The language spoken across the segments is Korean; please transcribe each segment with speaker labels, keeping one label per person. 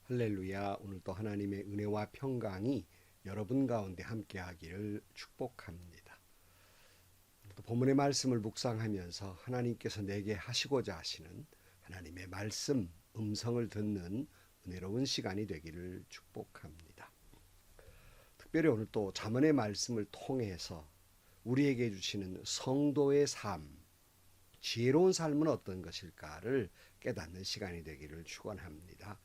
Speaker 1: 할렐루야. 오늘도 하나님의 은혜와 평강이 여러분 가운데 함께하기를 축복합니다. 또 본문의 말씀을 묵상하면서 하나님께서 내게 하시고자 하시는 하나님의 말씀, 음성을 듣는 은혜로운 시간이 되기를 축복합니다. 특별히 오늘 또 잠언의 말씀을 통해서 우리에게 주시는 성도의 삶, 지혜로운 삶은 어떤 것일까를 깨닫는 시간이 되기를 축원합니다.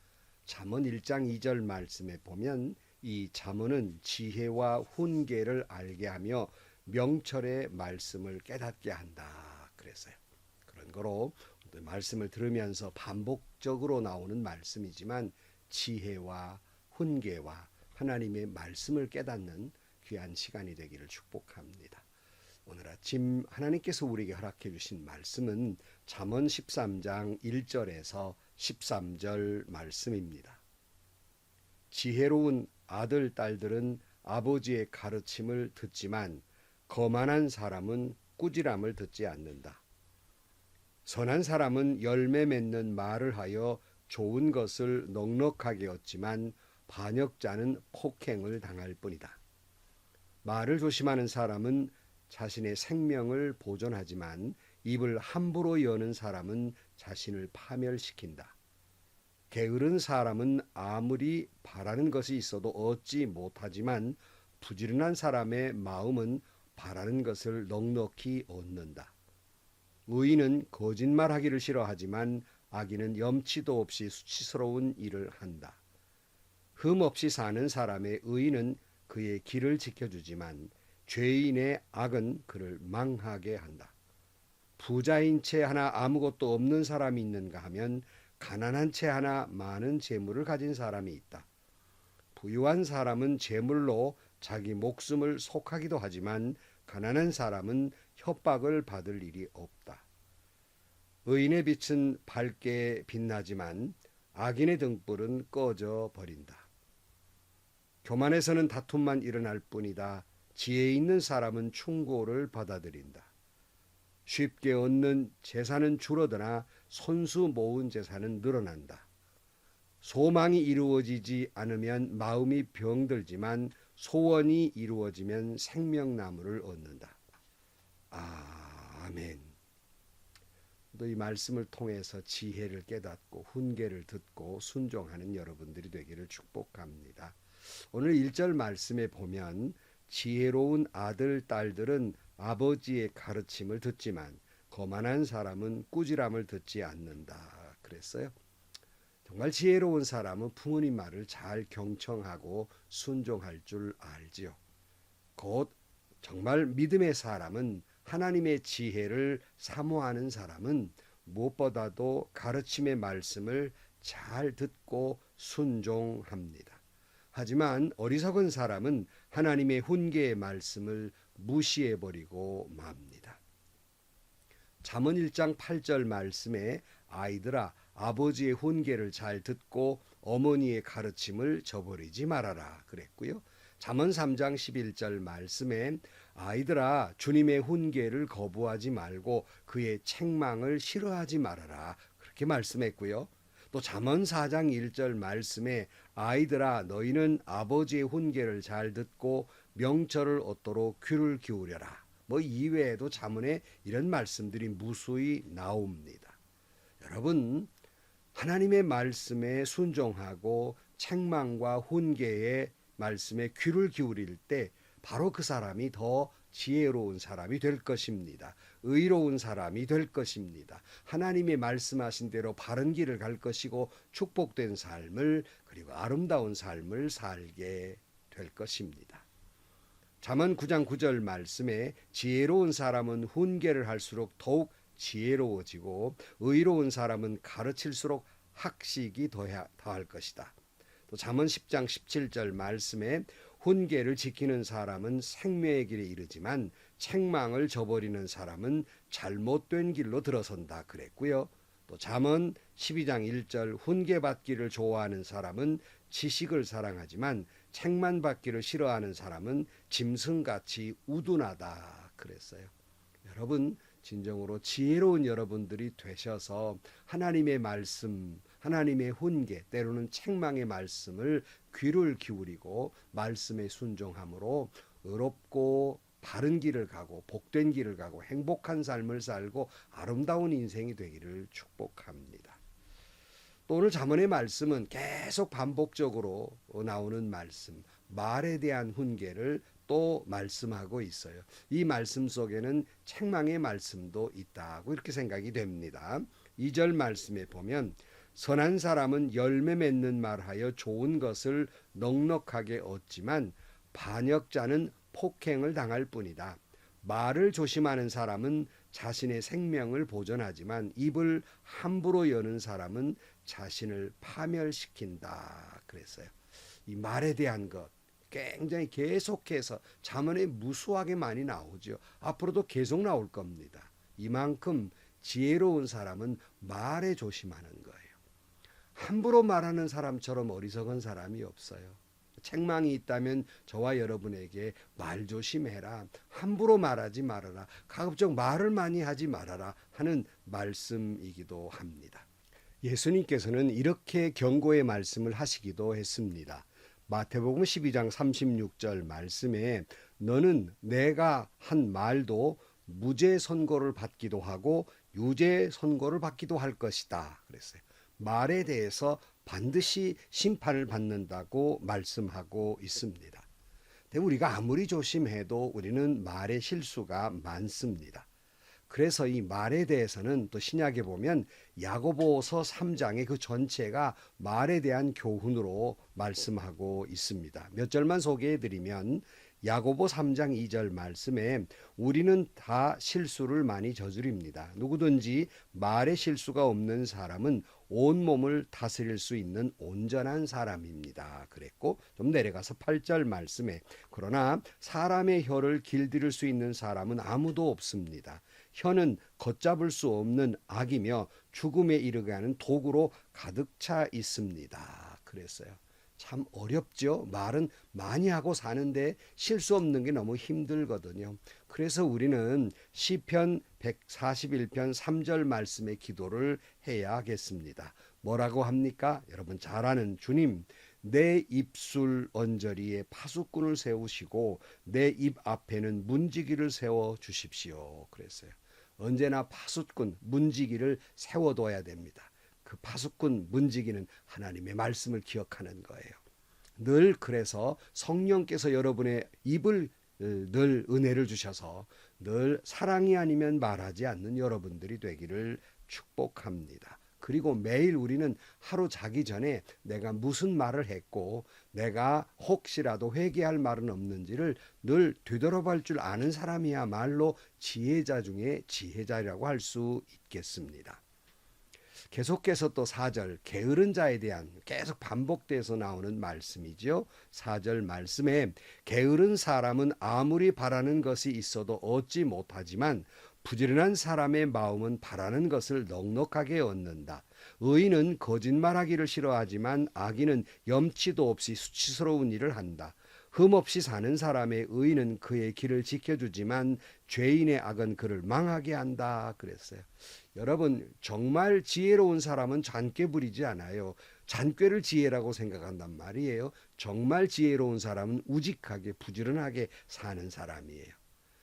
Speaker 1: 잠언 1장 2절 말씀에 보면 이 잠언은 지혜와 훈계를 알게 하며 명철의 말씀을 깨닫게 한다 그랬어요. 그런 거로 말씀을 들으면서 반복적으로 나오는 말씀이지만 지혜와 훈계와 하나님의 말씀을 깨닫는 귀한 시간이 되기를 축복합니다. 오늘 아침 하나님께서 우리에게 허락해 주신 말씀은 잠언 13장 1절에서 13절 말씀입니다. 지혜로운 아들, 딸들은 아버지의 가르침을 듣지만 거만한 사람은 꾸지람을 듣지 않는다. 선한 사람은 열매 맺는 말을 하여 좋은 것을 넉넉하게 얻지만 반역자는 폭행을 당할 뿐이다. 말을 조심하는 사람은 자신의 생명을 보존하지만 입을 함부로 여는 사람은 자신을 파멸시킨다. 게으른 사람은 아무리 바라는 것이 있어도 얻지 못하지만 부지런한 사람의 마음은 바라는 것을 넉넉히 얻는다. 의인은 거짓말하기를 싫어하지만 악인은 염치도 없이 수치스러운 일을 한다. 흠 없이 사는 사람의 의인은 그의 길을 지켜주지만 죄인의 악은 그를 망하게 한다. 부자인 채 하나 아무것도 없는 사람이 있는가 하면 가난한 채 하나 많은 재물을 가진 사람이 있다. 부유한 사람은 재물로 자기 목숨을 속하기도 하지만 가난한 사람은 협박을 받을 일이 없다. 의인의 빛은 밝게 빛나지만 악인의 등불은 꺼져 버린다. 교만에서는 다툼만 일어날 뿐이다. 지혜 있는 사람은 충고를 받아들인다. 쉽게 얻는 재산은 줄어드나 손수 모은 재산은 늘어난다. 소망이 이루어지지 않으면 마음이 병들지만 소원이 이루어지면 생명나무를 얻는다. 아멘. 또 이 말씀을 통해서 지혜를 깨닫고 훈계를 듣고 순종하는 여러분들이 되기를 축복합니다. 오늘 1절 말씀에 보면 지혜로운 아들, 딸들은 아버지의 가르침을 듣지만 거만한 사람은 꾸지람을 듣지 않는다 그랬어요. 정말 지혜로운 사람은 부모님 말을 잘 경청하고 순종할 줄 알지요. 곧 정말 믿음의 사람은 하나님의 지혜를 사모하는 사람은 무엇보다도 가르침의 말씀을 잘 듣고 순종합니다. 하지만 어리석은 사람은 하나님의 훈계의 말씀을 무시해버리고 맙니다. 잠언 1장 8절 말씀에 아이들아 아버지의 훈계를 잘 듣고 어머니의 가르침을 저버리지 말아라 그랬고요. 잠언 3장 11절 말씀에 아이들아 주님의 훈계를 거부하지 말고 그의 책망을 싫어하지 말아라 그렇게 말씀했고요. 또 잠언 4장 1절 말씀에 아이들아 너희는 아버지의 훈계를 잘 듣고 명철을 얻도록 귀를 기울여라. 이외에도 잠언에 이런 말씀들이 무수히 나옵니다. 여러분 하나님의 말씀에 순종하고 책망과 훈계의 말씀에 귀를 기울일 때 바로 그 사람이 더 지혜로운 사람이 될 것입니다. 의로운 사람이 될 것입니다. 하나님의 말씀하신 대로 바른 길을 갈 것이고 축복된 삶을 그리고 아름다운 삶을 살게 될 것입니다. 잠언 9장 9절 말씀에 지혜로운 사람은 훈계를 할수록 더욱 지혜로워지고 의로운 사람은 가르칠수록 학식이 더할 것이다. 또 잠언 10장 17절 말씀에 훈계를 지키는 사람은 생명의 길에 이르지만 책망을 저버리는 사람은 잘못된 길로 들어선다 그랬고요. 또 잠언 12장 1절 훈계받기를 좋아하는 사람은 지식을 사랑하지만 책만 받기를 싫어하는 사람은 짐승같이 우둔하다 그랬어요. 여러분 진정으로 지혜로운 여러분들이 되셔서 하나님의 말씀 하나님의 훈계, 때로는 책망의 말씀을 귀를 기울이고 말씀에 순종함으로 의롭고 바른 길을 가고 복된 길을 가고 행복한 삶을 살고 아름다운 인생이 되기를 축복합니다. 또 오늘 잠언의 말씀은 계속 반복적으로 나오는 말씀, 말에 대한 훈계를 또 말씀하고 있어요. 이 말씀 속에는 책망의 말씀도 있다고 이렇게 생각이 됩니다. 2절 말씀에 보면 선한 사람은 열매 맺는 말하여 좋은 것을 넉넉하게 얻지만 반역자는 폭행을 당할 뿐이다. 말을 조심하는 사람은 자신의 생명을 보존하지만 입을 함부로 여는 사람은 자신을 파멸시킨다 그랬어요. 이 말에 대한 것 굉장히 계속해서 잠언에 무수하게 많이 나오죠. 앞으로도 계속 나올 겁니다. 이만큼 지혜로운 사람은 말에 조심하는 거예요. 함부로 말하는 사람처럼 어리석은 사람이 없어요. 책망이 있다면 저와 여러분에게 말 조심해라. 함부로 말하지 말아라. 가급적 말을 많이 하지 말아라 하는 말씀이기도 합니다. 예수님께서는 이렇게 경고의 말씀을 하시기도 했습니다. 마태복음 12장 36절 말씀에 너는 내가 한 말도 무죄 선고를 받기도 하고 유죄 선고를 받기도 할 것이다 그랬어요. 말에 대해서 반드시 심판을 받는다고 말씀하고 있습니다. 근데 우리가 아무리 조심해도 우리는 말의 실수가 많습니다. 그래서 이 말에 대해서는 또 신약에 보면 야고보서 3장의 그 전체가 말에 대한 교훈으로 말씀하고 있습니다. 몇 절만 소개해 드리면 야고보 3장 2절 말씀에 우리는 다 실수를 많이 저지릅니다. 누구든지 말에 실수가 없는 사람은 온몸을 다스릴 수 있는 온전한 사람입니다. 그랬고 좀 내려가서 8절 말씀에 그러나 사람의 혀를 길들일 수 있는 사람은 아무도 없습니다. 혀는 걷잡을 수 없는 악이며 죽음에 이르게 하는 도구로 가득 차 있습니다. 그랬어요. 참 어렵죠. 말은 많이 하고 사는데 실수 없는 게 너무 힘들거든요. 그래서 우리는 시편 141편 3절 말씀의 기도를 해야겠습니다. 뭐라고 합니까? 여러분 잘 아는 주님, 내 입술 언저리에 파수꾼을 세우시고 내 입 앞에는 문지기를 세워 주십시오. 그랬어요. 언제나 파수꾼, 문지기를 세워둬야 됩니다. 그 파수꾼, 문지기는 하나님의 말씀을 기억하는 거예요. 늘 그래서 성령께서 여러분의 입을 늘 은혜를 주셔서 늘 사랑이 아니면 말하지 않는 여러분들이 되기를 축복합니다. 그리고 매일 우리는 하루 자기 전에 내가 무슨 말을 했고 내가 혹시라도 회개할 말은 없는지를 늘 되돌아볼 줄 아는 사람이야말로 지혜자 중에 지혜자라고 할 수 있겠습니다. 계속해서 또 4절 게으른 자에 대한 계속 반복돼서 나오는 말씀이죠. 4절 말씀에 게으른 사람은 아무리 바라는 것이 있어도 얻지 못하지만 부지런한 사람의 마음은 바라는 것을 넉넉하게 얻는다. 의인은 거짓말하기를 싫어하지만 악인은 염치도 없이 수치스러운 일을 한다. 흠없이 사는 사람의 의인은 그의 길을 지켜주지만 죄인의 악은 그를 망하게 한다 그랬어요. 여러분 정말 지혜로운 사람은 잔꾀 부리지 않아요. 잔꾀를 지혜라고 생각한단 말이에요. 정말 지혜로운 사람은 우직하게 부지런하게 사는 사람이에요.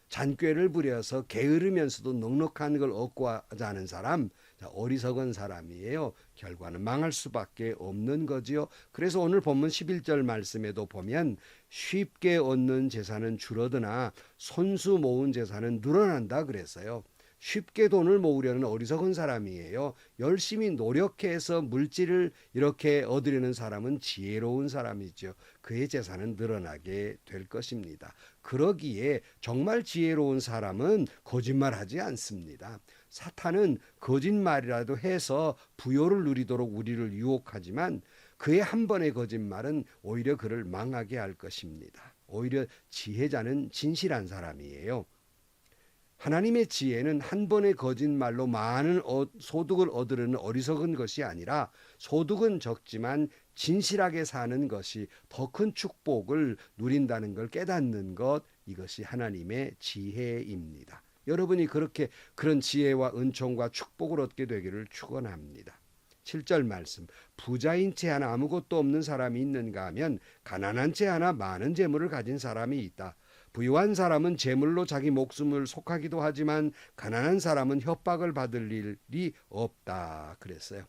Speaker 1: 잔꾀를 부려서 게으르면서도 넉넉한 걸 얻고 하자는 사람, 어리석은 사람이에요. 결과는 망할 수밖에 없는 거지요. 그래서 오늘 본문 11절 말씀에도 보면 쉽게 얻는 재산은 줄어드나 손수 모은 재산은 늘어난다 그랬어요. 쉽게 돈을 모으려는 어리석은 사람이에요. 열심히 노력해서 물질을 이렇게 얻으려는 사람은 지혜로운 사람이죠. 그의 재산은 늘어나게 될 것입니다. 그러기에 정말 지혜로운 사람은 거짓말하지 않습니다. 사탄은 거짓말이라도 해서 부요를 누리도록 우리를 유혹하지만 그의 한 번의 거짓말은 오히려 그를 망하게 할 것입니다. 오히려 지혜자는 진실한 사람이에요. 하나님의 지혜는 한 번의 거짓말로 많은 소득을 얻으려는 어리석은 것이 아니라 소득은 적지만 진실하게 사는 것이 더 큰 축복을 누린다는 걸 깨닫는 것, 이것이 하나님의 지혜입니다. 여러분이 그렇게 그런 지혜와 은총과 축복을 얻게 되기를 축원합니다. 7절 말씀. 부자인 채 하나 아무것도 없는 사람이 있는가 하면 가난한 채 하나 많은 재물을 가진 사람이 있다. 부유한 사람은 재물로 자기 목숨을 속하기도 하지만 가난한 사람은 협박을 받을 일이 없다 그랬어요.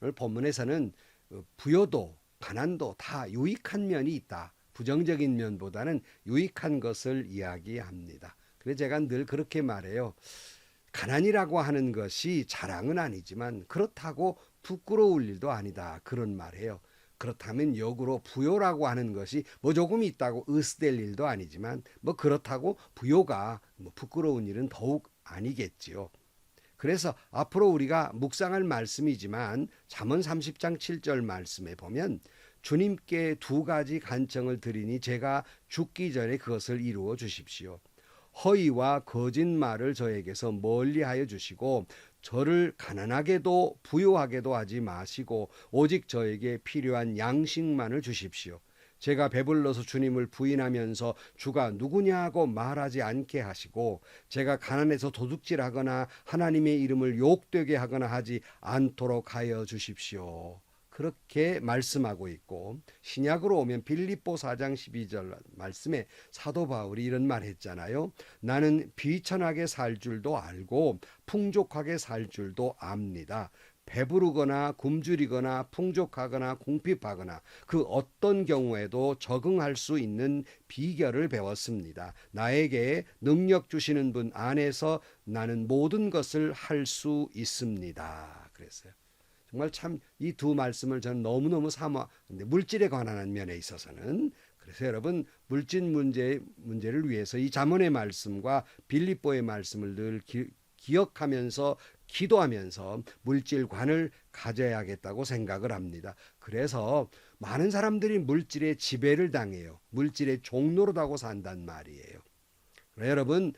Speaker 1: 오늘 본문에서는 부여도 가난도 다 유익한 면이 있다. 부정적인 면보다는 유익한 것을 이야기합니다. 그래서 제가 늘 그렇게 말해요. 가난이라고 하는 것이 자랑은 아니지만 그렇다고 부끄러울 일도 아니다. 그런 말해요. 그렇다면 역으로 부요라고 하는 것이 뭐 조금 있다고 으스댈 일도 아니지만 뭐 그렇다고 부요가 뭐 부끄러운 일은 더욱 아니겠지요. 그래서 앞으로 우리가 묵상할 말씀이지만 잠언 30장 7절 말씀에 보면 주님께 두 가지 간청을 드리니 제가 죽기 전에 그것을 이루어 주십시오. 허위와 거짓말을 저에게서 멀리하여 주시고 저를 가난하게도 부유하게도 하지 마시고 오직 저에게 필요한 양식만을 주십시오. 제가 배불러서 주님을 부인하면서 주가 누구냐고 말하지 않게 하시고 제가 가난해서 도둑질하거나 하나님의 이름을 욕되게 하거나 하지 않도록 하여 주십시오. 그렇게 말씀하고 있고 신약으로 오면 빌립보 4장 12절 말씀에 사도 바울이 이런 말 했잖아요. 나는 비천하게 살 줄도 알고 풍족하게 살 줄도 압니다. 배부르거나 굶주리거나 풍족하거나 궁핍하거나 그 어떤 경우에도 적응할 수 있는 비결을 배웠습니다. 나에게 능력 주시는 분 안에서 나는 모든 것을 할 수 있습니다. 그랬어요. 정말 참 이 두 말씀을 저는 너무너무 사모하는데 물질에 관한 면에 있어서는 그래서 여러분 물질 문제를 위해서 이 잠언의 말씀과 빌립보의 말씀을 늘 기억하면서 기도하면서 물질관을 가져야겠다고 생각을 합니다. 그래서 많은 사람들이 물질의 지배를 당해요. 물질의 종노릇하고 산단 말이에요. 여러분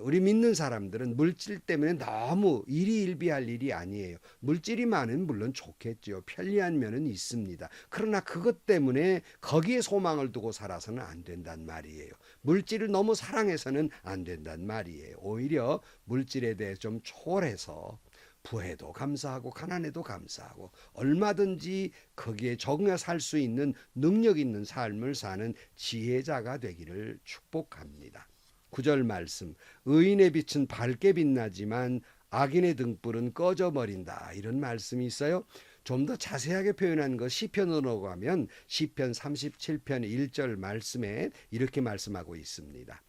Speaker 1: 우리 믿는 사람들은 물질 때문에 너무 일희일비할 일이 아니에요. 물질이 많으면 물론 좋겠죠. 편리한 면은 있습니다. 그러나 그것 때문에 거기에 소망을 두고 살아서는 안 된단 말이에요. 물질을 너무 사랑해서는 안 된단 말이에요. 오히려 물질에 대해 좀 초월해서 부해도 감사하고 가난해도 감사하고 얼마든지 거기에 적응해 살 수 있는 능력 있는 삶을 사는 지혜자가 되기를 축복합니다. 9절 말씀 의인의 빛은 밝게 빛나지만 악인의 등불은 꺼져버린다 이런 말씀이 있어요. 좀 더 자세하게 표현한 거 시편으로 가면 시편 37편 1절 말씀에 이렇게 말씀하고 있습니다.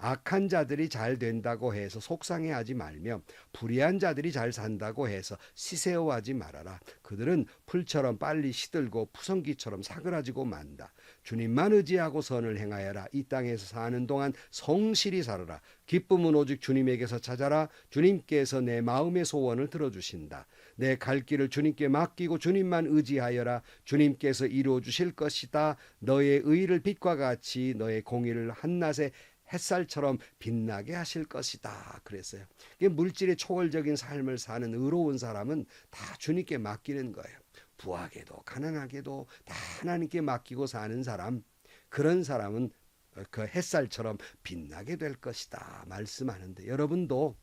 Speaker 1: 악한 자들이 잘 된다고 해서 속상해하지 말며 불의한 자들이 잘 산다고 해서 시세워하지 말아라. 그들은 풀처럼 빨리 시들고 푸성기처럼 사그라지고 만다. 주님만 의지하고 선을 행하여라. 이 땅에서 사는 동안 성실히 살아라. 기쁨은 오직 주님에게서 찾아라. 주님께서 내 마음의 소원을 들어주신다. 내 갈 길을 주님께 맡기고 주님만 의지하여라. 주님께서 이루어 주실 것이다. 너의 의를 빛과 같이 너의 공의를 한낮에 햇살처럼 빛나게 하실 것이다. 그랬어요. 물질의 초월적인 삶을 사는 의로운 사람은 다 주님께 맡기는 거예요. 부하게도 가난하게도 다 하나님께 맡기고 사는 사람, 그런 사람은 그 햇살처럼 빛나게 될 것이다 말씀하는데 여러분도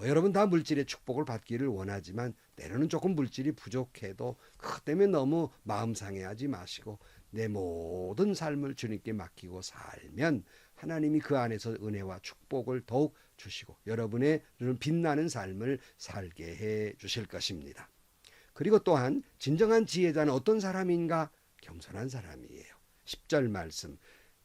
Speaker 1: 여러분 다 물질의 축복을 받기를 원하지만 때로는 조금 물질이 부족해도 그것 때문에 너무 마음 상해하지 마시고 내 모든 삶을 주님께 맡기고 살면 하나님이 그 안에서 은혜와 축복을 더욱 주시고 여러분의 빛나는 삶을 살게 해 주실 것입니다. 그리고 또한 진정한 지혜자는 어떤 사람인가? 겸손한 사람이에요. 10절 말씀.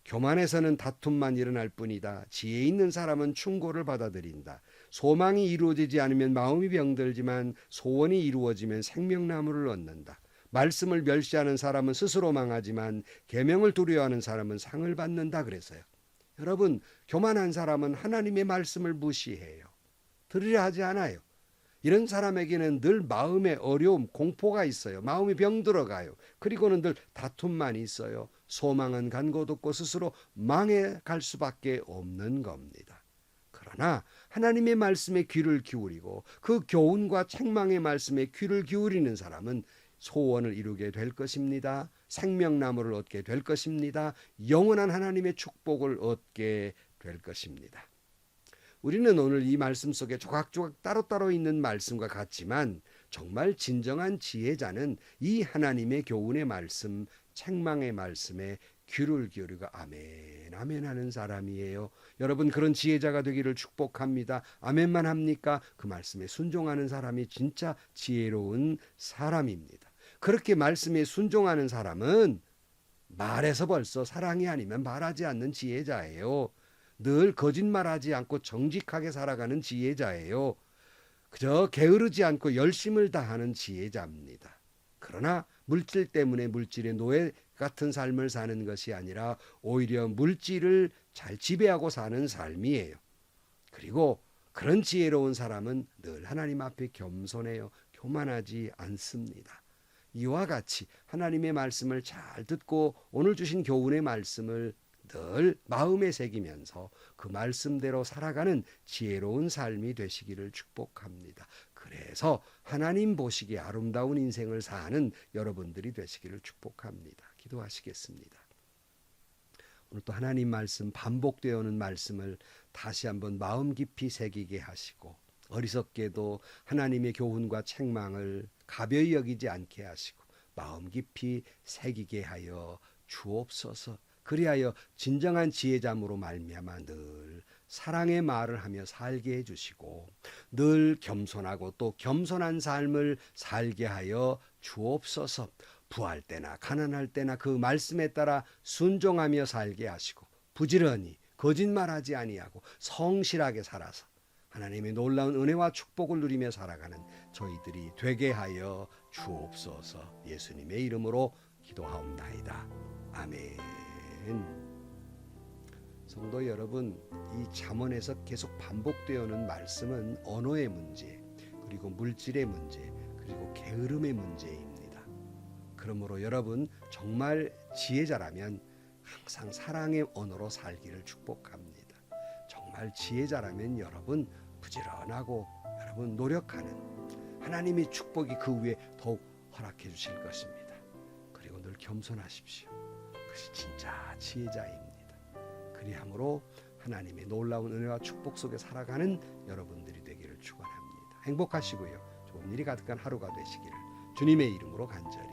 Speaker 1: 교만에서는 다툼만 일어날 뿐이다. 지혜 있는 사람은 충고를 받아들인다. 소망이 이루어지지 않으면 마음이 병들지만 소원이 이루어지면 생명나무를 얻는다. 말씀을 멸시하는 사람은 스스로 망하지만 계명을 두려워하는 사람은 상을 받는다 그랬어요. 여러분, 교만한 사람은 하나님의 말씀을 무시해요. 들으려 하지 않아요. 이런 사람에게는 늘 마음의 어려움, 공포가 있어요. 마음이 병들어가요. 그리고는 늘 다툼만 있어요. 소망은 간 곳 없고 스스로 망해갈 수밖에 없는 겁니다. 그러나 하나님의 말씀에 귀를 기울이고 그 교훈과 책망의 말씀에 귀를 기울이는 사람은 소원을 이루게 될 것입니다. 생명나무를 얻게 될 것입니다. 영원한 하나님의 축복을 얻게 될 것입니다. 우리는 오늘 이 말씀 속에 조각조각 따로따로 있는 말씀과 같지만 정말 진정한 지혜자는 이 하나님의 교훈의 말씀, 책망의 말씀에 귀를 기울이고 아멘 아멘 하는 사람이에요. 여러분 그런 지혜자가 되기를 축복합니다. 아멘만 합니까? 그 말씀에 순종하는 사람이 진짜 지혜로운 사람입니다. 그렇게 말씀에 순종하는 사람은 말에서 벌써 사랑이 아니면 말하지 않는 지혜자예요. 늘 거짓말하지 않고 정직하게 살아가는 지혜자예요. 그저 게으르지 않고 열심을 다하는 지혜자입니다. 그러나 물질 때문에 물질의 노예 같은 삶을 사는 것이 아니라 오히려 물질을 잘 지배하고 사는 삶이에요. 그리고 그런 지혜로운 사람은 늘 하나님 앞에 겸손해요. 교만하지 않습니다. 이와 같이 하나님의 말씀을 잘 듣고 오늘 주신 교훈의 말씀을 늘 마음에 새기면서 그 말씀대로 살아가는 지혜로운 삶이 되시기를 축복합니다. 그래서 하나님 보시기에 아름다운 인생을 사는 여러분들이 되시기를 축복합니다. 기도하시겠습니다. 오늘 또 하나님 말씀 반복되어 오는 말씀을 다시 한번 마음 깊이 새기게 하시고 어리석게도 하나님의 교훈과 책망을 가벼이 여기지 않게 하시고 마음 깊이 새기게 하여 주옵소서. 그리하여 진정한 지혜자므로 말미암아 늘 사랑의 말을 하며 살게 해주시고 늘 겸손하고 또 겸손한 삶을 살게 하여 주옵소서. 부할 때나 가난할 때나 그 말씀에 따라 순종하며 살게 하시고 부지런히 거짓말하지 아니하고 성실하게 살아서 하나님의 놀라운 은혜와 축복을 누리며 살아가는 저희들이 되게 하여 주옵소서. 예수님의 이름으로 기도하옵나이다. 아멘. 성도 여러분, 이 잠언에서 계속 반복되어 오는 말씀은 언어의 문제, 그리고 물질의 문제, 그리고 게으름의 문제입니다. 그러므로 여러분 정말 지혜자라면 항상 사랑의 언어로 살기를 축복합니다. 정말 지혜자라면 여러분 부지런하고 여러분 노력하는 하나님의 축복이 그 위에 더욱 허락해 주실 것입니다. 그리고 늘 겸손하십시오. 그것이 진짜 지혜자입니다. 그리함으로 하나님의 놀라운 은혜와 축복 속에 살아가는 여러분들이 되기를 축원합니다. 행복하시고요. 좋은 일이 가득한 하루가 되시기를 주님의 이름으로 간절히